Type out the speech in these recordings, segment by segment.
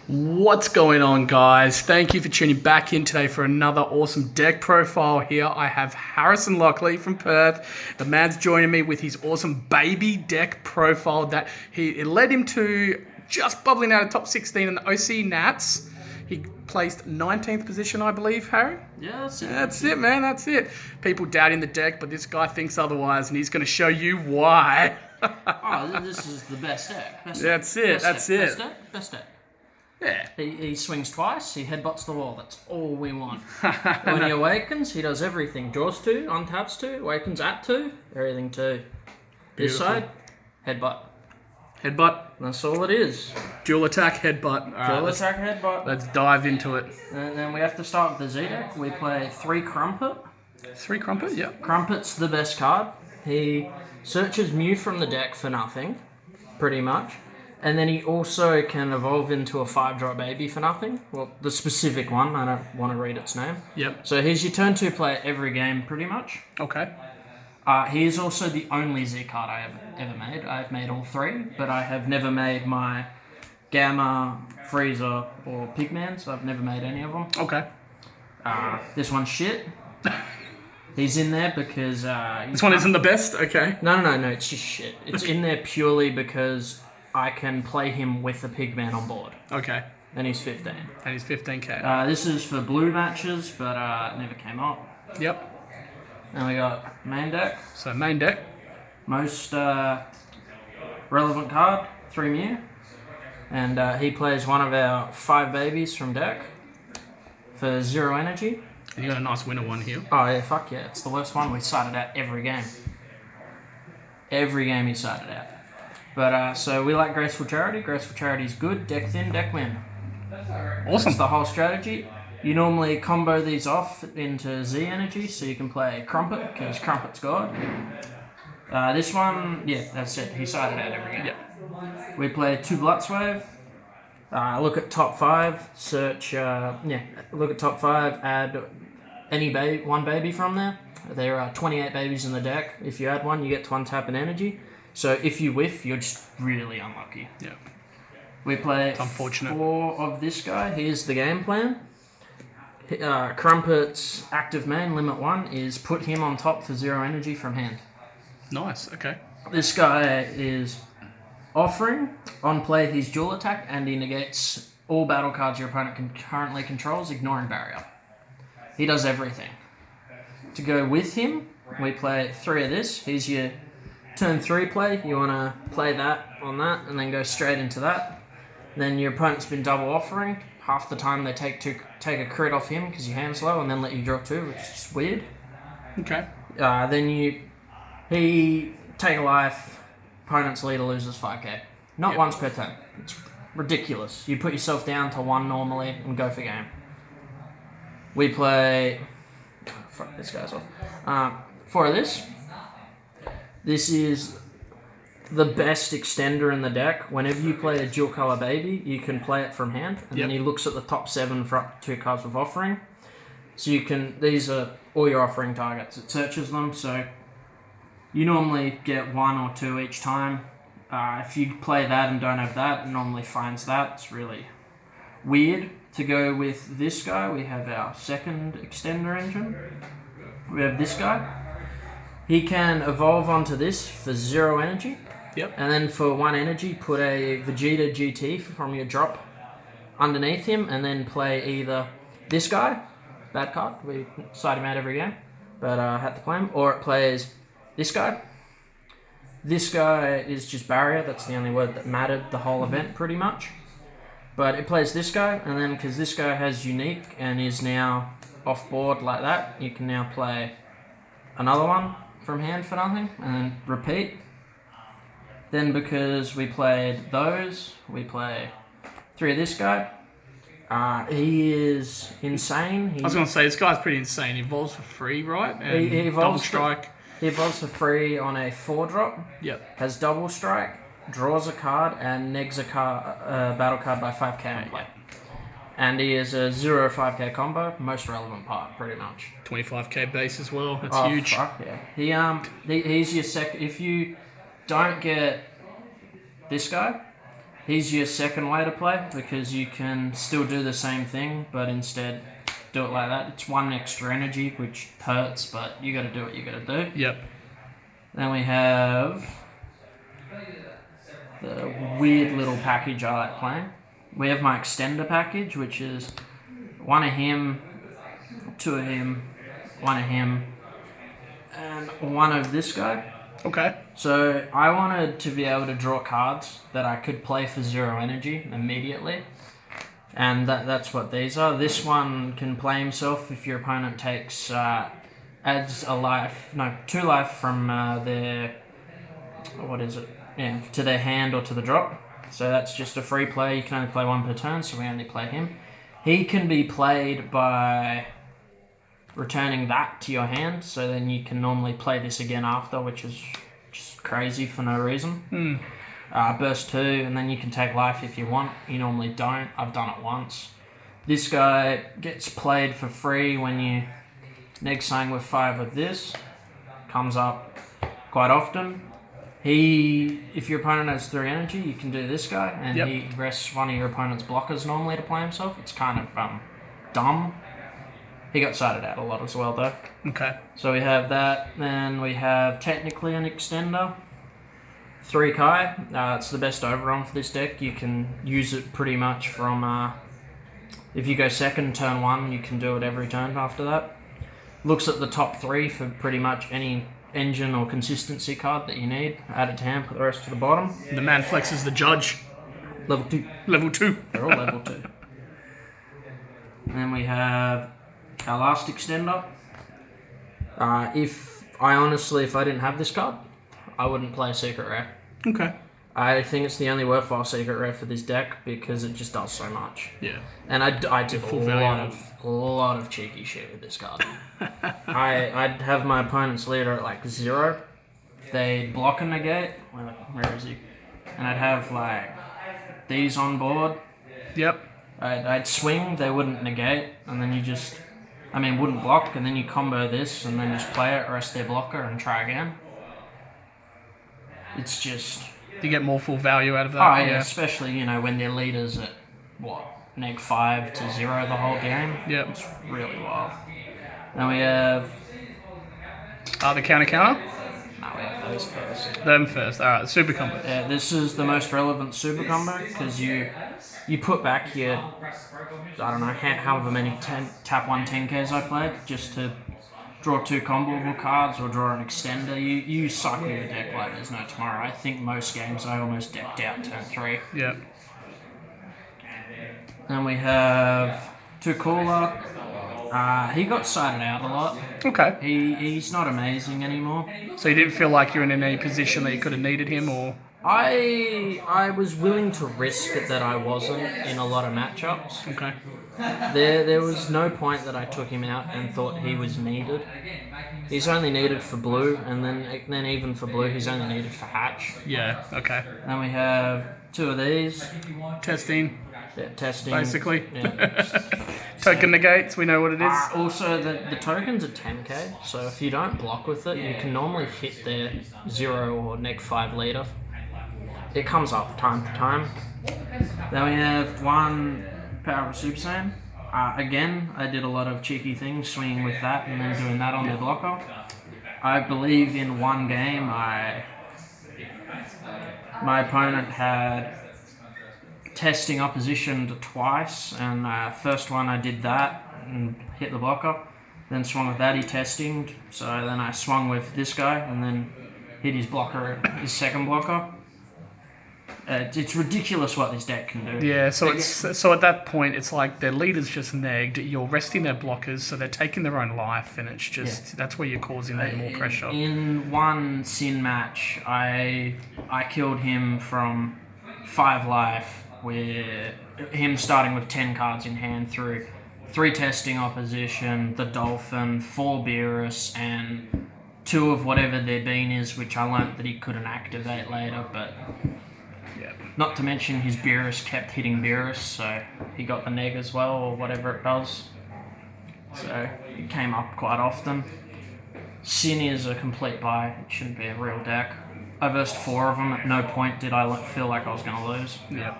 What's going on, guys? Thank you for tuning back in today for another awesome deck profile. Here I have Harrison Lockley from Perth. The man's joining me with his awesome baby deck profile that it led him to just bubbling out of top 16 in the OCE Nats. He placed 19th position, I believe, Harry? Yeah, that's it. That's it, man. That's it. People doubting the deck, but this guy thinks otherwise, and he's going to show you why. Oh, this is the best deck. That's it. That's it. Best deck. Yeah. He swings twice, he headbutts the wall. That's all we want. When he awakens, he does everything. Draws 2, untaps 2, awakens at 2, everything 2. This side, headbutt. Headbutt. That's all it is. Dual attack, headbutt. All Dual right, attack, headbutt. let's dive into it. And then we have to start with the Z deck. We play 3 Crumpet. 3 Crumpet, yep. Crumpet's the best card. He searches Mew from the deck for nothing, pretty much. And then he also can evolve into a 5-drop baby for nothing. Well, the specific one, I don't want to read its name. Yep. So he's your turn 2 player every game, pretty much. Okay. He is also the only Z card I have ever made. I've made all 3, but I have never made my Gamma, Freezer, or Pigman, so I've never made any of them. Okay. This one's shit. He's in there because... This one isn't the best? Okay. No, it's just shit. It's in there purely because I can play him with a Pigman on board. Okay. And he's 15. And he's 15k. This is for blue matches, but it never came up. Yep. Then we got main deck. So main deck. Most relevant card, 3 Mew. And he plays one of our 5 babies from deck for 0 energy. And you got a nice winner one here. Oh yeah, fuck yeah. It's the worst one. We started out every game. Every game he started out. But so we like Graceful Charity. Graceful Charity is good. Deck thin, deck win. Awesome. That's the whole strategy. You normally combo these off into Z energy, so you can play Crumpet, because Crumpet's God. This one, yeah, that's it. He sided out every game. Yep. We play 2 Blutzwave. Look at top 5. Search, look at top 5. Add any one baby from there. There are 28 babies in the deck. If you add one, you get to untap an energy. So if you whiff, you're just really unlucky. Yeah. We play It's unfortunate. 4 of this guy. Here's the game plan. Crumpet's active main, limit 1, is put him on top for 0 energy from hand. Nice. Okay. This guy is offering. On play, he's dual attack, and he negates all battle cards your opponent currently controls, ignoring barrier. He does everything. To go with him, we play 3 of this. He's your turn 3 play. You want to play that on that, and then go straight into that. Then your opponent's been double offering. Half the time they take a crit off him because your hand's low, and then let you draw 2, which is weird. Okay. Then he take a life. Opponent's leader loses 5k. Not once per turn. It's ridiculous. You put yourself down to 1 normally and go for game. We play. Fuck, this guy's off. 4 of this. This is the best extender in the deck. Whenever you play a dual color baby, you can play it from hand, and then he looks at the top 7 for up to 2 cards with offering. So you can. These are all your offering targets. It searches them, so you normally get 1 or 2 each time. If you play that and don't have that, it normally finds that. It's really weird. To go with this guy, we have our second extender engine. We have this guy. He can evolve onto this for 0 energy. Yep. And then for 1 energy, put a Vegeta GT from your drop underneath him, and then play either this guy, bad card, we side him out every game, but I had to play him, or it plays this guy. This guy is just barrier, that's the only word that mattered the whole event pretty much. But it plays this guy, and then because this guy has unique and is now off board like that, you can now play another one from hand for nothing, and then repeat. Then because we played those, we play 3 of this guy. He is insane. I was going to say, this guy's pretty insane. He evolves for free, right? And He evolves double strike. He evolves for free on a 4-drop. Yep. Has double strike, draws a card, and negs a battle card by 5k on play. And he is a 0-5k combo, most relevant part, pretty much. 25k base as well. That's huge. Fuck yeah. He's your if you don't get this guy, He's your second way to play because you can still do the same thing, but instead do it like that. It's one extra energy, which hurts, but you got to do what you got to do. Yep. Then we have the weird little package I like playing. We have my extender package, which is one of him, two of him, one of him, and one of this guy. Okay. So I wanted to be able to draw cards that I could play for 0 energy immediately. And that's what these are. This one can play himself if your opponent takes, adds 2 life from their, to their hand or to the drop. So that's just a free play. You can only play 1 per turn, so we only play him. He can be played by returning that to your hand, so then you can normally play this again after, which is just crazy for no reason. Burst 2, and then you can take life if you want. You normally don't. I've done it once. This guy gets played for free when you neg something with 5 of this. Comes up quite often. If your opponent has 3 energy, you can do this guy, and he rests one of your opponent's blockers normally to play himself. It's kind of dumb. He got sided out a lot as well, though. Okay. So we have that. Then we have technically an extender. 3 Kai. It's the best overrun for this deck. You can use it pretty much from... if you go second, turn 1, you can do it every turn after that. Looks at the top 3 for pretty much any engine or consistency card that you need. Add it to hand, put the rest to the bottom. The man flex is the judge. Level 2. Level 2. They're all level 2. And then we have our last extender. If I didn't have this card, I wouldn't play a secret rare. Okay. I think it's the only worthwhile secret rare for this deck because it just does so much. Yeah. And I did full a lot of cheeky shit with this card. I'd have my opponent's leader at like 0. They'd block and negate. Where is he? And I'd have like these on board. Yep. I'd swing, they wouldn't negate, and then wouldn't block, and then you combo this, and then just play it, rest their blocker, and try again. It's just... You get more full value out of that. Oh, yeah, especially, when their leader's at, neg 5 to 0 the whole game. Yep. It's really wild. Then we have... The counter? No, we have those first. Them first. Alright, super combo. Yeah, this is the most relevant super combo, because you put back your, however many tap 1 10Ks I played, just to draw 2 comboable cards or draw an extender. You cycle your deck like there's no tomorrow. I think most games I almost decked out turn 3. Yep. Then we have 2 Cooler. He got sided out a lot. Okay. He's not amazing anymore. So you didn't feel like you're in any position that you could have needed him, or? I was willing to risk it that I wasn't in a lot of matchups. Okay. There was no point that I took him out and thought he was needed. He's only needed for blue, and then even for blue, he's only needed for hatch. Yeah, okay. Then we have 2 of these. Testing. Yeah, testing. Basically. Yeah. Token negates, we know what it is. Also, the token's at 10k, so if you don't block with it, you can normally hit their 0 or neg 5 leader. It comes up time to time. Then we have 1 Power of Super Saiyan. Again, I did a lot of cheeky things, swinging with that and then doing that on their blocker. I believe in one game, my opponent had testing opposition twice, and first one I did that and hit the blocker. Then swung with that, he testinged, so then I swung with this guy and then hit his blocker, his second blocker. It's ridiculous what this deck can do. Yeah, so at that point, it's like their leader's just negged, you're resting their blockers, so they're taking their own life, and it's just, that's where you're causing them more pressure. In one Sin match, I killed him from 5 life, with him starting with 10 cards in hand through 3 testing opposition, the Dolphin, 4 Beerus, and 2 of whatever their bean is, which I learnt that he couldn't activate later, but... Not to mention his Beerus kept hitting Beerus, so he got the neg as well, or whatever it does. So it came up quite often. Sin is a complete buy. It shouldn't be a real deck. I versed 4 of them. At no point did I feel like I was going to lose. Yeah.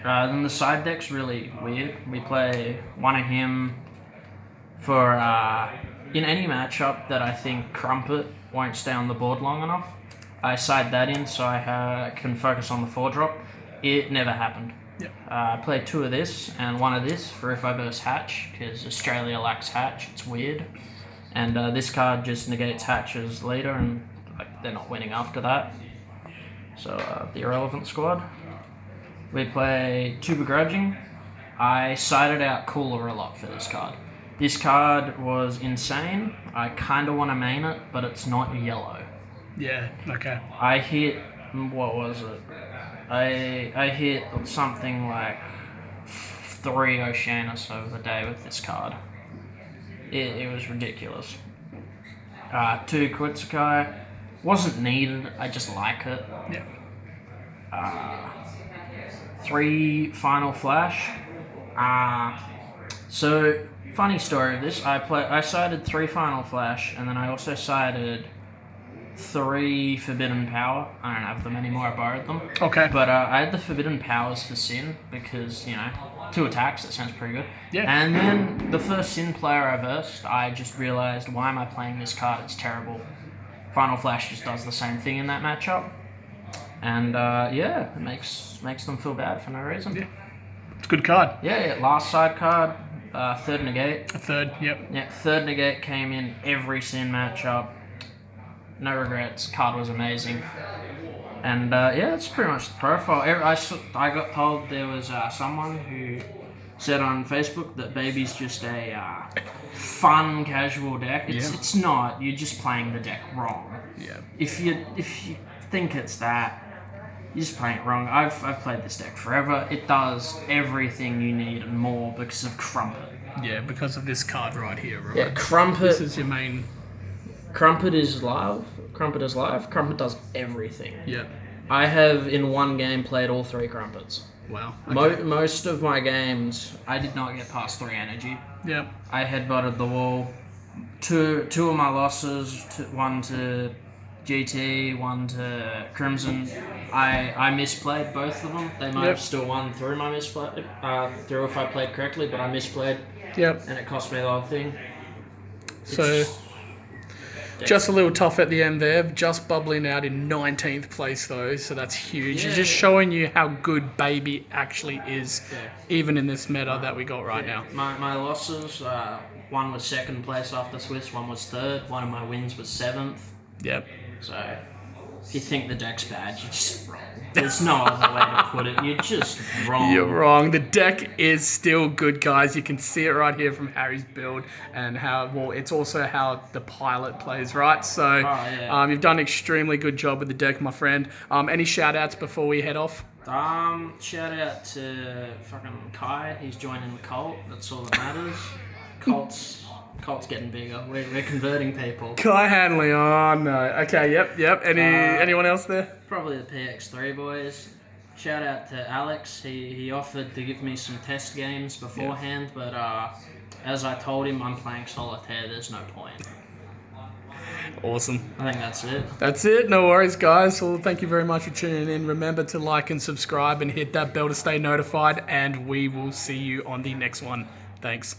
Then the side deck's really weird. We play one of him for in any matchup that I think Crumpet won't stay on the board long enough. I side that in so I can focus on the 4-drop. It never happened. Yeah. I played 2 of this and 1 of this for if I burst Hatch, because Australia lacks Hatch. It's weird. And this card just negates Hatch's leader, and they're not winning after that. So the irrelevant squad. We play 2 Begrudging. I sided out Cooler a lot for this card. This card was insane. I kind of want to main it, but it's not yellow. Yeah, okay. I hit, what was it? I hit something like 3 Oceanus over the day with this card. It was ridiculous. 2 Quetzalcoatl. Wasn't needed, I just like it. Yeah. 3 Final Flash. So, funny story of this, I sided 3 Final Flash, and then I also sided 3 Forbidden Power. I don't have them anymore, I borrowed them. Okay. But I had the Forbidden Powers for Sin, because, 2 attacks, that sounds pretty good. Yeah. And then the first Sin player I versed, I just realised, why am I playing this card? It's terrible. Final Flash just does the same thing in that matchup. And, it makes them feel bad for no reason. Yeah. It's a good card. Yeah, last side card, 3rd Negate. A 3rd, yep. Yeah, 3rd Negate came in every Sin matchup. No regrets. Card was amazing. And, it's pretty much the profile. I got told there was someone who said on Facebook that Baby's just a fun, casual deck. It's not. You're just playing the deck wrong. Yeah. If you think it's that, you're just playing it wrong. I've played this deck forever. It does everything you need and more because of Crumpet. Yeah, because of this card right here, right? Yeah, Crumpet. This is your main... Crumpet is live. Crumpet is live. Crumpet does everything. Yeah. I have, in one game, played all 3 Crumpets. Wow. Okay. Most of my games, I did not get past 3 energy. Yeah. I headbutted the wall. Two of my losses, 1 to GT, 1 to Crimson. I misplayed both of them. They might have still won through my misplay, through if I played correctly, but I misplayed. Yep. And it cost me the whole thing. So, just a little tough at the end there. Just bubbling out in 19th place though, so that's huge. Yeah. It's just showing you how good Baby actually is, even in this meta that we got right now. My losses, 1 was 2nd place after Swiss, 1 was 3rd, 1 of my wins was 7th. Yep. So, if you think the deck's bad, you're just wrong. There's no other way to put it. You're just wrong. You're wrong. The deck is still good, guys. You can see it right here from Harry's build and how, well, it's also how the pilot plays, right? So, you've done an extremely good job with the deck, my friend. Any shout-outs before we head off? Shout out to fucking Kai. He's joining the cult. That's all that matters. Cult's getting bigger. We're converting people. Kai Hanley. Oh, no. Okay, yep. Anyone else there? Probably the PX3 boys. Shout out to Alex. He offered to give me some test games beforehand, but as I told him, I'm playing solitaire. There's no point. Awesome. I think that's it. That's it. No worries, guys. Well, thank you very much for tuning in. Remember to like and subscribe and hit that bell to stay notified, and we will see you on the next one. Thanks.